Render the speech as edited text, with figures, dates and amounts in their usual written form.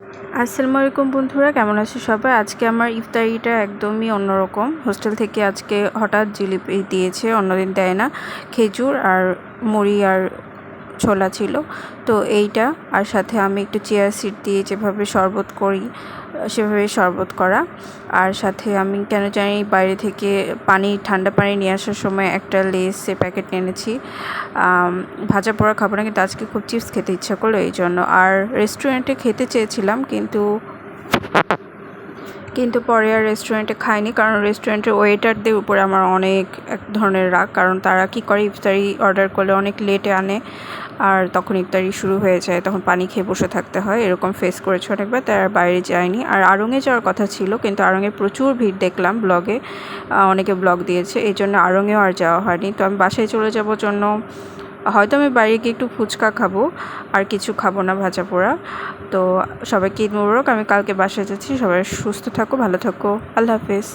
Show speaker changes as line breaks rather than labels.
আসসালামু আলাইকুম বন্ধুরা, কেমন আছো সবাই? আজকে আমার ইফতারিটা একদমই অন্যরকম। হোস্টেল থেকে আজকে হঠাৎ জিলিপি দিয়েছে, অন্যদিন দেয় না। খেজুর আর মুড়ি আর ছোলা ছিল, তো এইটা। আর সাথে আমি একটু চিয়া সিড দিয়ে যেভাবে শরবত করি সেভাবে শরবত করা। আর সাথে আমি কেন জানি বাইরে থেকে ঠান্ডা পানি নিয়ে আসার সময় একটা লেসের প্যাকেট এনেছি। ভাজা পোড়া খাবো না, কিন্তু আজকে খুব চিপস খেতে ইচ্ছা করলো এই জন্য। আর রেস্টুরেন্টে খেতে চেয়েছিলাম, কিন্তু পরে আর রেস্টুরেন্টে খাইনি, কারণ রেস্টুরেন্টের ওয়েটারদের উপরে আমার অনেক এক ধরনের রাগ। কারণ তারা কি করে, ইফতারি অর্ডার করলে অনেক লেটে আনে, আর তখন ইফতারি শুরু হয়ে যায়, তখন পানি খেয়ে বসে থাকতে হয়। এরকম ফেস করেছে অনেকবার, তার বাইরে যায়নি। আর আড়ংয়ে যাওয়ার কথা ছিল, কিন্তু আড়ংয়ে প্রচুর ভিড় দেখলাম ব্লগে, অনেকে ব্লগ দিয়েছে, এই জন্য আড়ংয়েও আর যাওয়া হয়নি। তো আমি বাসায় চলে যাওয়ার জন্য হয়তো আমি বাইরে গিয়ে একটু ফুচকা খাবো, আর কিছু খাবো না ভাজা পোড়া। তো সবাইকে ঈদ মোবারক। আমি কালকে বাসায় যাচ্ছি। সবাই সুস্থ থাকো, ভালো থাকো। আল্লাহ হাফেজ।